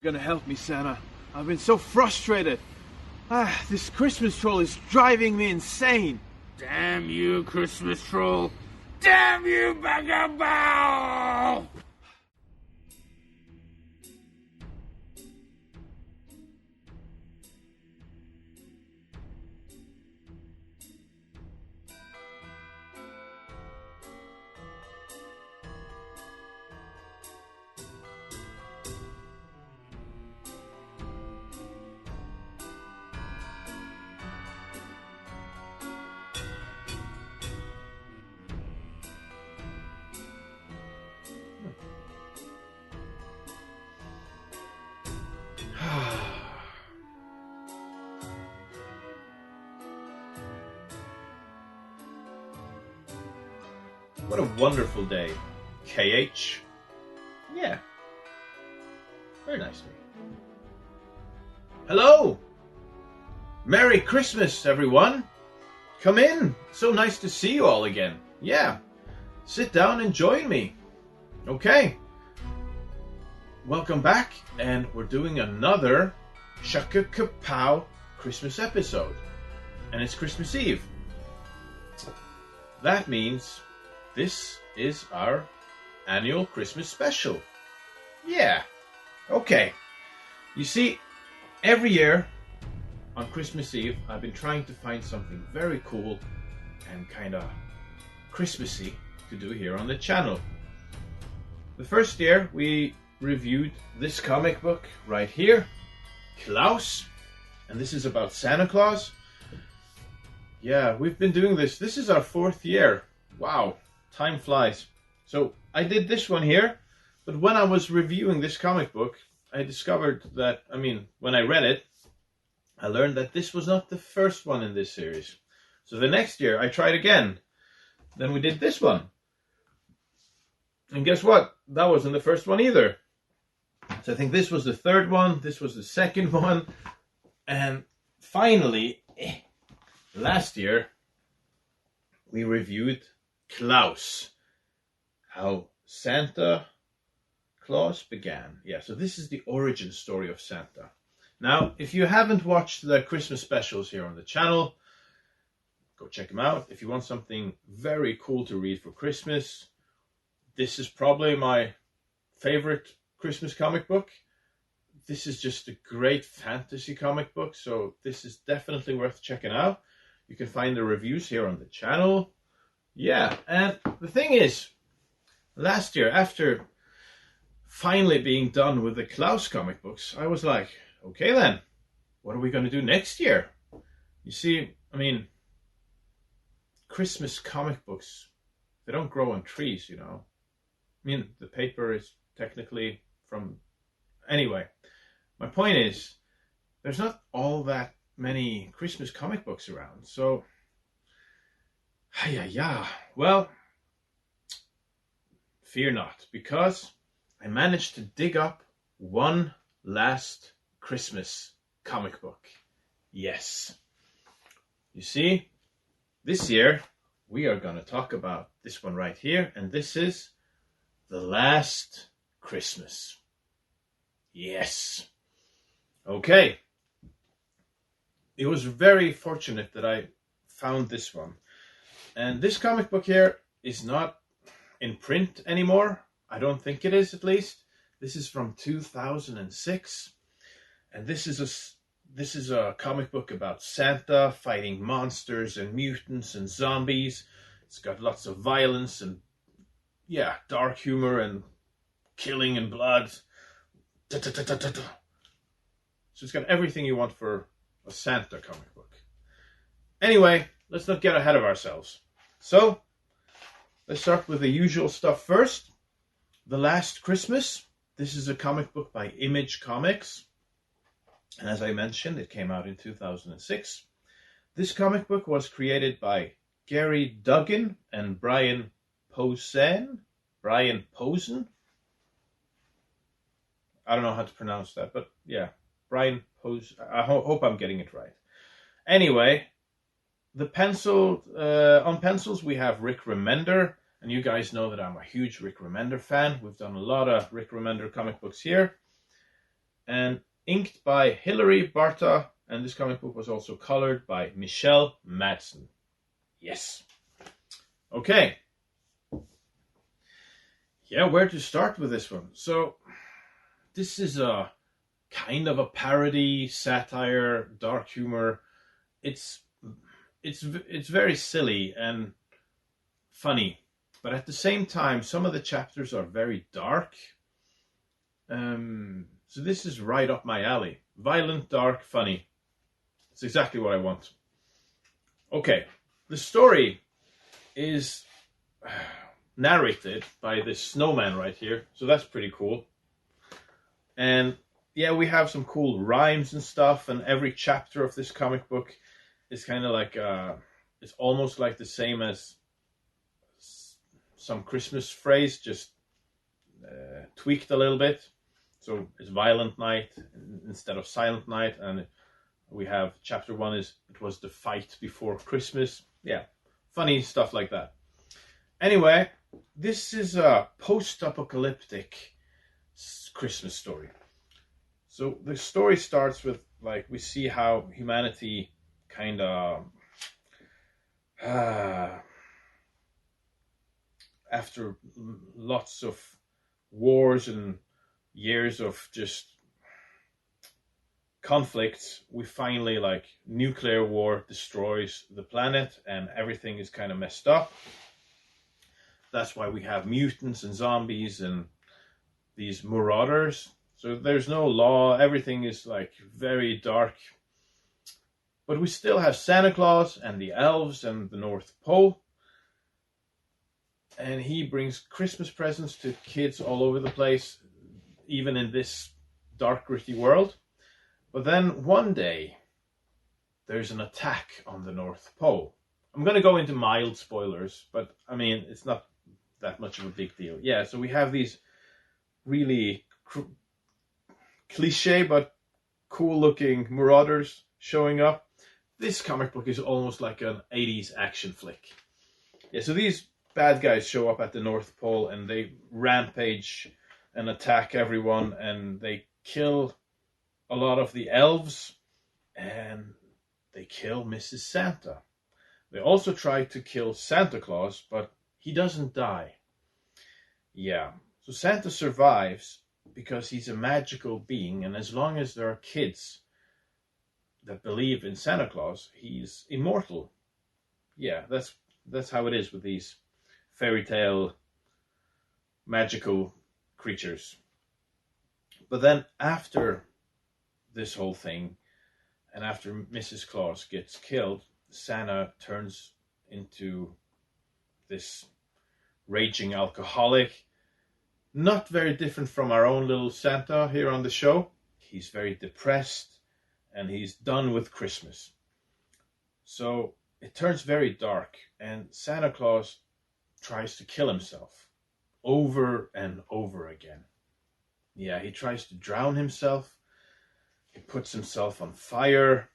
Gonna help me, Santa. I've been so frustrated. This Christmas troll is driving me insane. Damn you, Christmas troll. Damn you, Shakakapow! What a wonderful day, KH. Yeah. Very nice of you. Hello! Merry Christmas, everyone! Come in. So nice to see you all again. Yeah. Sit down and join me. Okay. Welcome back, and we're doing another Shakakapow Christmas episode. And it's Christmas Eve. That means this is our annual Christmas special. Yeah. Okay. You see, every year on Christmas Eve, I've been trying to find something very cool and kind of Christmassy to do here on the channel. The first year we reviewed this comic book right here, Klaus, and this is about Santa Claus. Yeah, we've been doing this. This is our 4th year. Wow, time flies. So I did this one here, but when I was reviewing this comic book, I discovered that, when I read it, I learned that this was not the first one in this series. So the next year I tried again. Then we did this one. And guess what? That wasn't the first one either. So I think this was the 3rd one, this was the 2nd one, and finally, last year, we reviewed Klaus, how Santa Claus began. Yeah, so this is the origin story of Santa. Now, if you haven't watched the Christmas specials here on the channel, go check them out. If you want something very cool to read for Christmas, this is probably my favorite Christmas comic book. This is just a great fantasy comic book, so this is definitely worth checking out. You can find the reviews here on the channel. Yeah, and the thing is, last year, after finally being done with the Klaus comic books, I was like, okay then, what are we going to do next year? You see, Christmas comic books, they don't grow on trees, you know. The paper is technically from... Anyway, my point is, there's not all that many Christmas comic books around, so... Well, fear not, because I managed to dig up one last Christmas comic book. Yes. You see, this year we are going to talk about this one right here, and this is The Last Christmas. Yes. Okay. It was very fortunate that I found this one. And this comic book here is not in print anymore. I don't think it is, at least. This is from 2006. And this is a comic book about Santa fighting monsters and mutants and zombies. It's got lots of violence and, dark humor and killing and blood. So it's got everything you want for a Santa comic book. Anyway, let's not get ahead of ourselves. So, let's start with the usual stuff first. The Last Christmas. This is a comic book by Image Comics. And as I mentioned, it came out in 2006. This comic book was created by Gerry Duggan and Brian Posehn. Posehn? I don't know how to pronounce that, but yeah. Brian Posehn. I hope I'm getting it right. Anyway, the on pencils we have Rick Remender, and you guys know that I'm a huge Rick Remender fan. We've done a lot of Rick Remender comic books here. and inked by Hilary Barta, and this comic book was also colored by Michelle Madsen. Yes. Okay. Yeah, where to start with this one? So, this is a kind of a parody, satire, dark humor. It's very silly and funny, but at the same time, some of the chapters are very dark. So this is right up my alley. Violent, dark, funny. It's exactly what I want. Okay, the story is narrated by this snowman right here, so that's pretty cool. And yeah, we have some cool rhymes and stuff, and every chapter of this comic book is kind of like, it's almost like the same as some Christmas phrase, just tweaked a little bit. So it's Violent Night instead of Silent Night, and we have chapter 1 is It Was the Fight Before Christmas. Yeah, funny stuff like that. Anyway, this is a post-apocalyptic Christmas story. So the story starts with, like, we see how humanity kind of after lots of wars and years of just conflicts, we finally, like, nuclear war destroys the planet and everything is kind of messed up. That's why we have mutants and zombies and these marauders. So there's no law, everything is like very dark. But we still have Santa Claus and the elves and the North Pole. And he brings Christmas presents to kids all over the place, even in this dark, gritty world. But then one day, there's an attack on the North Pole. I'm going to go into mild spoilers, but I mean, it's not that much of a big deal. Yeah, so we have these really cliche but cool-looking marauders showing up. This comic book is almost like an 80s action flick. Yeah, so these bad guys show up at the North Pole and they rampage and attack everyone, and they kill a lot of the elves and they kill Mrs. Santa. They also try to kill Santa Claus, but he doesn't die. Yeah, so Santa survives because he's a magical being, and as long as there are kids that believe in Santa Claus, he's immortal. Yeah, that's how it is with these fairy tale magical creatures. But then after this whole thing, and after Mrs. Claus gets killed, Santa turns into this raging alcoholic. Not very different from our own little Santa here on the show. He's very depressed and he's done with Christmas. So it turns very dark and Santa Claus tries to kill himself over and over again. Yeah, he tries to drown himself. He puts himself on fire,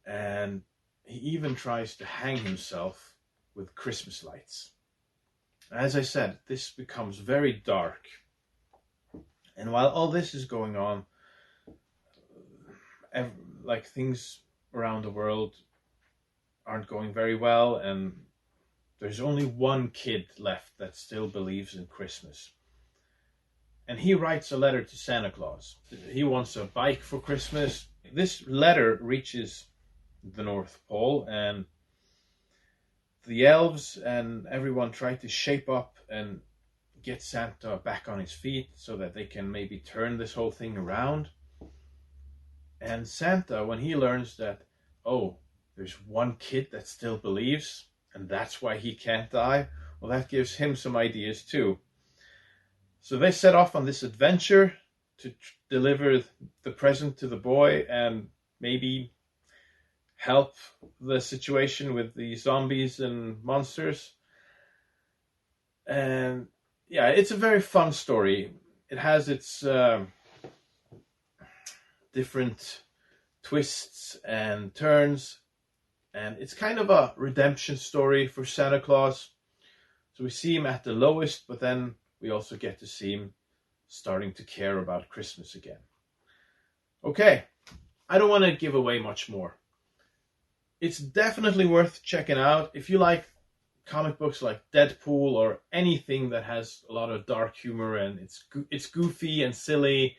and he even tries to hang himself with Christmas lights. As I said, this becomes very dark. And while all this is going on, like, things around the world aren't going very well, and there's only one kid left that still believes in Christmas. And he writes a letter to Santa Claus. He wants a bike for Christmas. This letter reaches the North Pole, and the elves and everyone try to shape up and get Santa back on his feet so that they can maybe turn this whole thing around. And Santa, when he learns that, oh, there's one kid that still believes, and that's why he can't die, well, that gives him some ideas too. So they set off on this adventure to deliver the present to the boy and maybe help the situation with the zombies and monsters. And yeah, it's a very fun story. It has its different twists and turns, and it's kind of a redemption story for Santa Claus. So we see him at the lowest, but then we also get to see him starting to care about Christmas again. Okay, I don't want to give away much more. It's definitely worth checking out if you like comic books like Deadpool or anything that has a lot of dark humor and it's goofy and silly.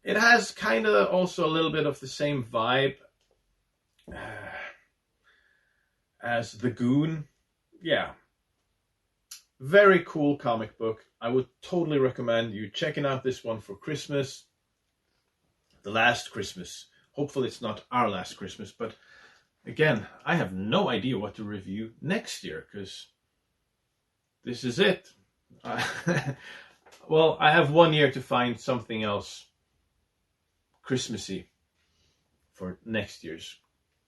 It has kind of also a little bit of the same vibe as The Goon. Yeah. Very cool comic book. I would totally recommend you checking out this one for Christmas. The last Christmas. Hopefully it's not our last Christmas, but again, I have no idea what to review next year because this is it. Well, I have 1 year to find something else Christmassy for next year's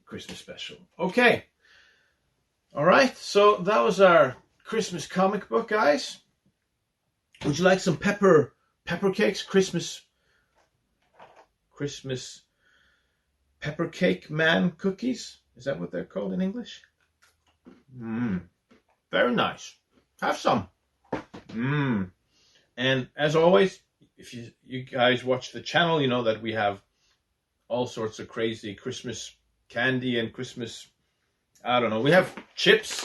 Christmas special. Okay. All right. So that was our Christmas comic book, guys. Would you like some pepper cakes? Christmas pepper cake man cookies? Is that what they're called in English? Very nice. Have some. And as always, if you guys watch the channel, you know that we have all sorts of crazy Christmas candy and Christmas, I don't know. We have chips,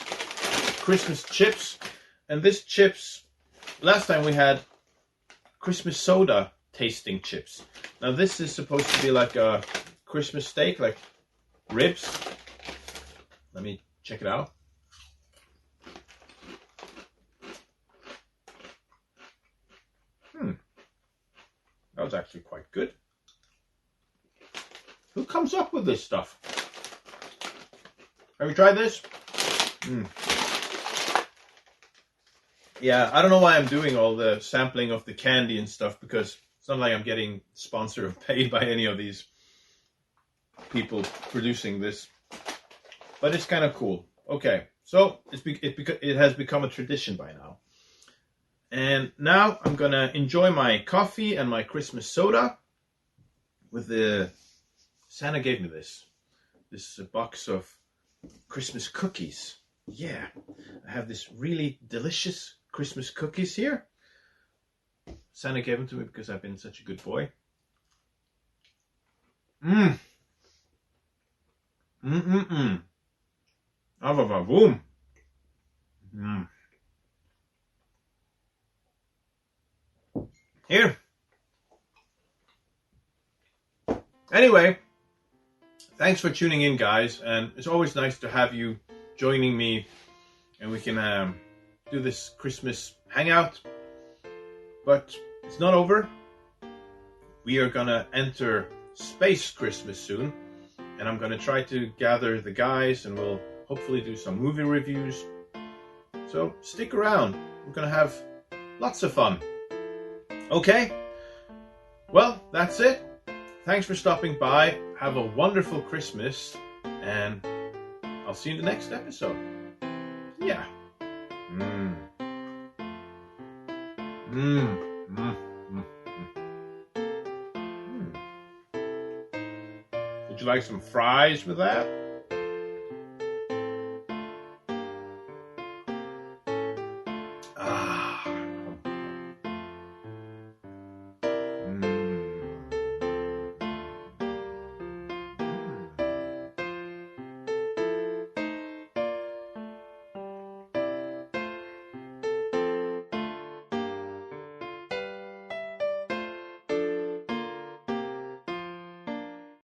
Christmas chips. And this chips, last time we had Christmas soda tasting chips. Now this is supposed to be like a Christmas steak, like ribs. Let me check it out. That was actually quite good. Who comes up with this stuff? Have you tried this? Yeah, I don't know why I'm doing all the sampling of the candy and stuff, because it's not like I'm getting sponsored or paid by any of these people producing this. But it's kind of cool. Okay, so it has become a tradition by now. And now I'm going to enjoy my coffee and my Christmas soda with the... Santa gave me this box of Christmas cookies. Yeah, I have this really delicious Christmas cookies here. Santa gave them to me because I've been such a good boy. Boom. Here. Anyway, thanks for tuning in, guys, and it's always nice to have you joining me, and we can do this Christmas hangout. But it's not over. We are gonna enter Space Christmas soon, and I'm gonna try to gather the guys, and we'll hopefully do some movie reviews. So stick around. We're gonna have lots of fun. Okay? Well, that's it. Thanks for stopping by. Have a wonderful Christmas, and I'll see you in the next episode. Yeah. Would you like some fries with that?